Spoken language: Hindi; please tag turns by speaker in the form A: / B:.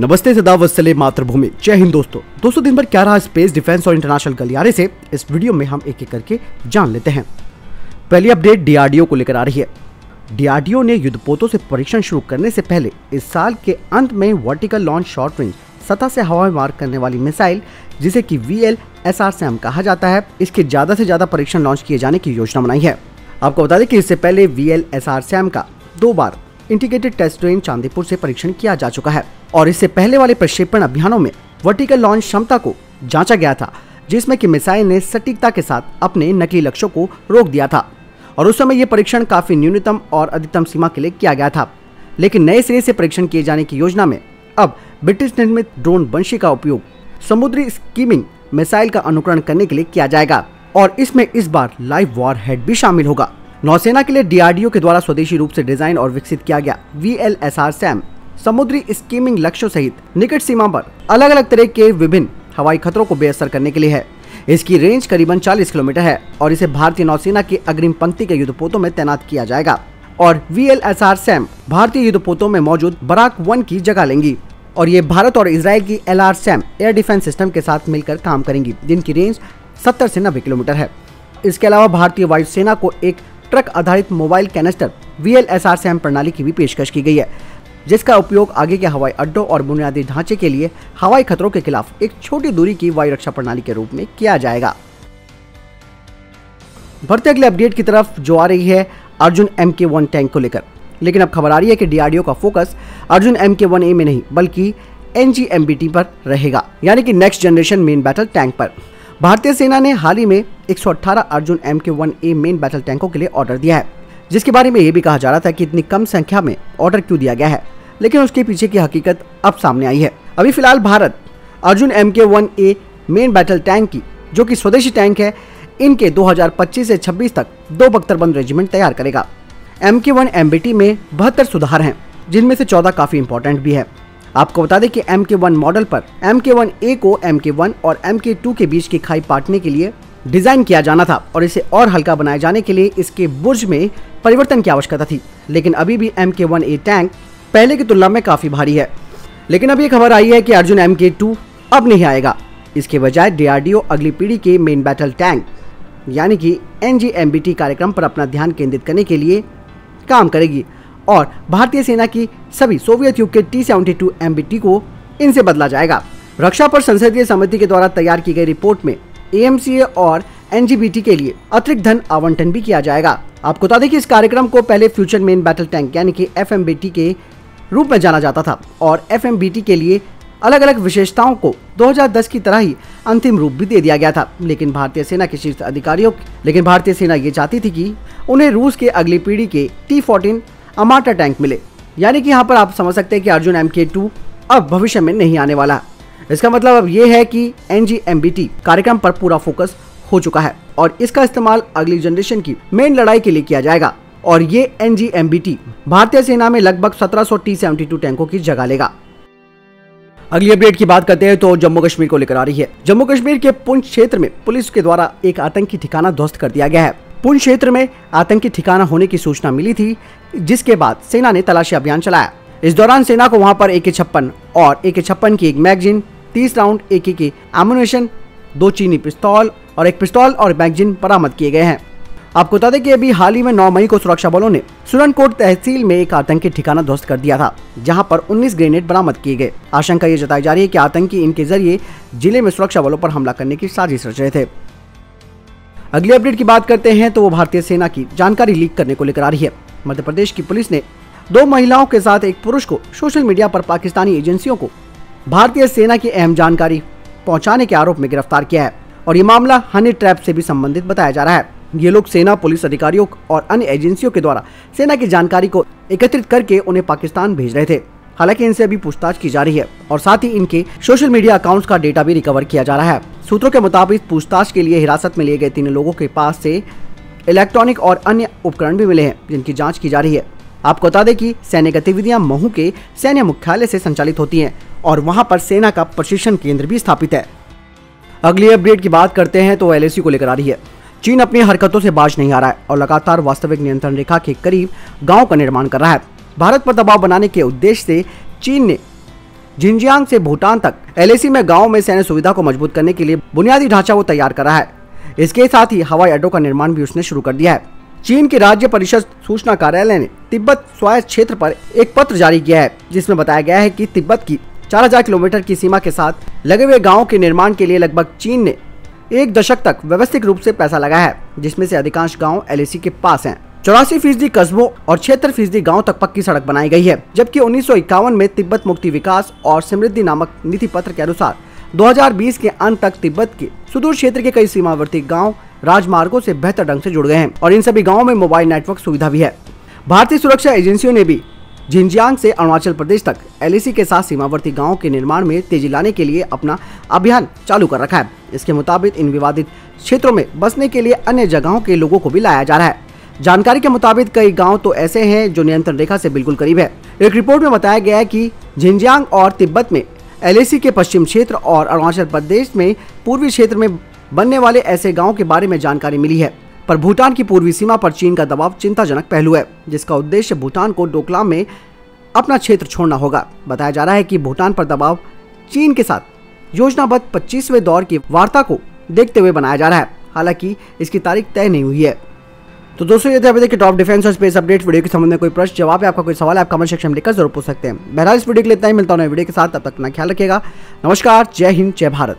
A: नमस्ते, सदा वत्सले मातृभूमि, जय हिंद। दोस्तों दिन भर क्या रहा स्पेस, डिफेंस और इंटरनेशनल गलियारे से इस वीडियो में हम एक एक करके जान लेते हैं। पहली अपडेट डीआरडीओ को लेकर आ रही है। डीआरडीओ ने युद्धपोतों से परीक्षण शुरू करने से पहले इस साल के अंत में वर्टिकल लॉन्च शॉर्ट रेंज सतह से हवा में वार करने वाली मिसाइल, जिसे कि VLSRSAM कहा जाता है, इसके ज्यादा से ज्यादा परीक्षण लॉन्च किए जाने की योजना बनाई है। आपको बता दें कि इससे पहले VLSRSAM का 2 बार इंटीग्रेटेड टेस्ट रेंज चांदीपुर से परीक्षण किया जा चुका है और इससे पहले वाले प्रक्षेपण अभियानों में वर्टिकल लॉन्च क्षमता को जांचा गया था, जिसमें कि मिसाइल ने सटीकता के साथ अपने नकली लक्ष्यों को रोक दिया था और उस समय यह परीक्षण काफी न्यूनतम और अधिकतम सीमा के लिए किया गया था। लेकिन नए सिरे से परीक्षण किए जाने की योजना में अब ब्रिटिश निर्मित ड्रोन बंशी का उपयोग समुद्री स्कीमिंग मिसाइल का अनुकरण करने के लिए किया जाएगा और इसमें इस बार लाइव वॉर हेड भी शामिल होगा। नौसेना के लिए डीआरडीओ के द्वारा स्वदेशी रूप से डिजाइन और विकसित किया गया VLSRSAM समुद्री स्कीमिंग लक्ष्यों सहित निकट सीमा पर अलग अलग तरह के विभिन्न हवाई खतरों को बेअसर करने के लिए है। इसकी रेंज करीबन 40 किलोमीटर है और इसे भारतीय नौसेना की अग्रिम पंक्ति के युद्धपोतों में तैनात किया जाएगा और VLSRSAM भारतीय युद्धपोतों में मौजूद बराक 1 की जगह लेंगी और ये भारत और इजराइल की LRSAM एयर डिफेंस सिस्टम के साथ मिलकर काम करेंगी, जिनकी रेंज 70 से 90 किलोमीटर है। इसके अलावा भारतीय वायुसेना को एक ट्रक आधारित मोबाइल कैनिस्टर VLSRSAM प्रणाली की भी पेशकश की गई है, जिसका उपयोग आगे के हवाई अड्डों और बुनियादी ढांचे के लिए हवाई खतरों के खिलाफ एक छोटी दूरी की वायु रक्षा प्रणाली के रूप में किया जाएगा। बढ़ते अगले अपडेट की तरफ, जो आ रही है अर्जुन MK1 टैंक को लेकर। लेकिन अब खबर आ रही है कि डीआरडीओ का फोकस अर्जुन MK1A में नहीं बल्कि NGMBT पर रहेगा, यानी कि next generation main battle tank पर। भारतीय सेना ने हाल ही में 118 अर्जुन MK1A मेन बैटल टैंकों के लिए ऑर्डर दिया है, जिसके बारे में ये भी कहा जा रहा था कि इतनी कम संख्या में ऑर्डर क्यों दिया गया है, लेकिन उसके पीछे की हकीकत अब सामने आई है। अभी फिलहाल Bharat Arjun MK1A main battle tank की, जो कि स्वदेशी टैंक है, इनके 2025 से 26 तक 2 बख्तरबंद रेजिमेंट तैयार करेगा। MK1MBT में 72 सुधार हैं, जिनमें से 14 काफी इंपॉर्टेंट भी है। आपको बता दें कि MK1 मॉडल पर MK1A को MK1 और MK2 के बीच की खाई पाटने के लिए डिजाइन किया जाना था और इसे और हल्का बनाए जाने के लिए इसके बुर्ज में परिवर्तन की आवश्यकता थी। लेकिन अभी भी MK1A टैंक पहले की तुलना में काफी भारी है। लेकिन अब ये खबर आई है कि अर्जुन MK2 अब नहीं आएगा। इसके बजाय डीआरडीओ अगली पीढ़ी के मेन बैटल टैंक यानी कि NGMBT कार्यक्रम पर अपना ध्यान केंद्रित करने के लिए काम करेगी और भारतीय सेना की सभी सोवियत युग के T-72 MBT को इनसे बदला जाएगा। रक्षा पर संसदीय समिति के द्वारा तैयार की गई रिपोर्ट में AMCA और NGBT के लिए अतिरिक्त धन आवंटन भी किया जाएगा। आपको बता दें कि इस कार्यक्रम को पहले फ्यूचर मेन बैटल टैंक यानी कि FMBT के रूप में जाना जाता था और FMBT के लिए अलग अलग विशेषताओं को 2010 की तरह ही अंतिम रूप भी दे दिया गया था। लेकिन भारतीय सेना के शीर्ष अधिकारियों भारतीय सेना ये चाहती थी कि उन्हें रूस के अगली पीढ़ी के T-14 अमाटा टैंक मिले, यानी कि यहाँ पर आप समझ सकते हैं कि अर्जुन MK2 अब भविष्य में नहीं आने वाला। इसका मतलब अब ये है कि NGMBT कार्यक्रम पर पूरा फोकस हो चुका है और इसका इस्तेमाल अगली जनरेशन की मेन लड़ाई के लिए किया जाएगा और ये NGMBT भारतीय सेना में लगभग 1700 T-72 टैंकों की जगह लेगा। अगली अपडेट की बात करते हैं तो जम्मू कश्मीर को लेकर आ रही है। जम्मू कश्मीर के पुंछ क्षेत्र में पुलिस के द्वारा एक आतंकी ठिकाना ध्वस्त कर दिया गया है। पुंछ क्षेत्र में आतंकी ठिकाना होने की सूचना मिली थी, जिसके बाद सेना ने तलाशी अभियान चलाया। इस दौरान सेना को वहां पर AK-56 और AK-56 की एक मैगजीन, 30 राउंड AK के एमुनेशन, 2 चीनी पिस्तौल और एक पिस्तौल और मैगजीन बरामद किए गए हैं। आपको बता दें कि अभी हाल ही में 9 मई को सुरक्षा बलों ने सुरनकोट तहसील में एक आतंकी ठिकाना ध्वस्त कर दिया था, जहां पर 19 ग्रेनेड बरामद किए गए। आशंका ये जताई जा रही है कि आतंकी इनके जरिए जिले में सुरक्षा बलों पर हमला करने की साजिश रच रहे थे। अगली अपडेट की बात करते हैं तो वो भारतीय सेना की जानकारी लीक करने को लेकर आ रही है। मध्य प्रदेश की पुलिस ने 2 महिलाओं के साथ एक पुरुष को सोशल मीडिया पर पाकिस्तानी एजेंसियों को भारतीय सेना की अहम जानकारी पहुंचाने के आरोप में गिरफ्तार किया है और ये मामला हनी ट्रैप से भी संबंधित बताया जा रहा है। ये लोग सेना, पुलिस अधिकारियों और अन्य एजेंसियों के द्वारा सेना की जानकारी को एकत्रित करके उन्हें पाकिस्तान भेज रहे थे। हालांकि इनसे अभी पूछताछ की जा रही है और साथ ही इनके सोशल मीडिया अकाउंट्स का डेटा भी रिकवर किया जा रहा है। सूत्रों के मुताबिक पूछताछ के लिए हिरासत में लिए गए 3 लोगों के पास से इलेक्ट्रॉनिक और अन्य उपकरण भी मिले हैं, जिनकी जाँच की जा रही है। आपको बता दें कि सैन्य गतिविधियां महू के सैन्य मुख्यालय से संचालित होती हैं और वहां पर सेना का प्रशिक्षण केंद्र भी स्थापित है। अगली अपडेट की बात करते हैं तो LAC को लेकर आ रही है। चीन अपनी हरकतों से बाज नहीं आ रहा है और लगातार वास्तविक नियंत्रण रेखा के करीब गांव का निर्माण कर रहा है। भारत पर दबाव बनाने के उद्देश्य से चीन ने जिनजियांग से भूटान तक LAC में गाँव में सैन्य सुविधा को मजबूत करने के लिए बुनियादी ढांचा वो तैयार करा है। इसके साथ ही हवाई अड्डों का निर्माण भी उसने शुरू कर दिया है। चीन के राज्य परिषद सूचना कार्यालय ने तिब्बत स्वायत्त क्षेत्र पर एक पत्र जारी किया है, जिसमें बताया गया है कि तिब्बत की 4000 किलोमीटर की सीमा के साथ लगे हुए गाँव के निर्माण के लिए लगभग चीन ने 1 दशक तक व्यवस्थित रूप से पैसा लगाया है, जिसमें से अधिकांश गाँव LAC के पास हैं। 84% कस्बों और 76% गाँव तक पक्की सड़क बनाई गई है, जबकि 1951 में तिब्बत मुक्ति विकास और समृद्धि नामक नीति पत्र के अनुसार 2020 के अंत तक तिब्बत के सुदूर क्षेत्र के कई सीमावर्ती गांव राजमार्गों से बेहतर ढंग से जुड़ गए हैं और इन सभी गांवों में मोबाइल नेटवर्क सुविधा भी है। भारतीय सुरक्षा एजेंसियों ने भी जिनजियांग से अरुणाचल प्रदेश तक LAC के साथ सीमावर्ती गांवों के निर्माण में तेजी लाने के लिए अपना अभियान चालू कर रखा है। इसके मुताबिक इन विवादित क्षेत्रों में बसने के लिए अन्य जगहों के लोगों को भी लाया जा रहा है। जानकारी के मुताबिक कई गांव तो ऐसे हैं जो नियंत्रण रेखा से बिल्कुल करीब है। एक रिपोर्ट में बताया गया है कि जिनजियांग और तिब्बत में LAC के पश्चिम क्षेत्र और अरुणाचल प्रदेश में पूर्वी क्षेत्र में बनने वाले ऐसे गांवों के बारे में जानकारी मिली है, पर भूटान की पूर्वी सीमा पर चीन का दबाव चिंताजनक पहलू है, जिसका उद्देश्य भूटान को डोकलाम में अपना क्षेत्र छोड़ना होगा। बताया जा रहा है कि भूटान पर दबाव चीन के साथ योजनाबद्ध 25वें दौर की वार्ता को देखते हुए बनाया जा रहा है, हालांकि इसकी तारीख तय नहीं हुई है। तो दोस्तों ये थे अभी तक के टॉप डिफेंस और स्पेस अपडेट। वीडियो के संबंध में कोई प्रश्न जवाब है, आपका कोई सवाल है, आप कमेंट सेक्शन में लिखकर जरूर पूछ सकते हैं। बहरहाल इस वीडियो के लिए इतना ही, मिलता हूं नए वीडियो के साथ, तब तक अपना ख्याल रखिएगा। नमस्कार, जय हिंद, जय भारत।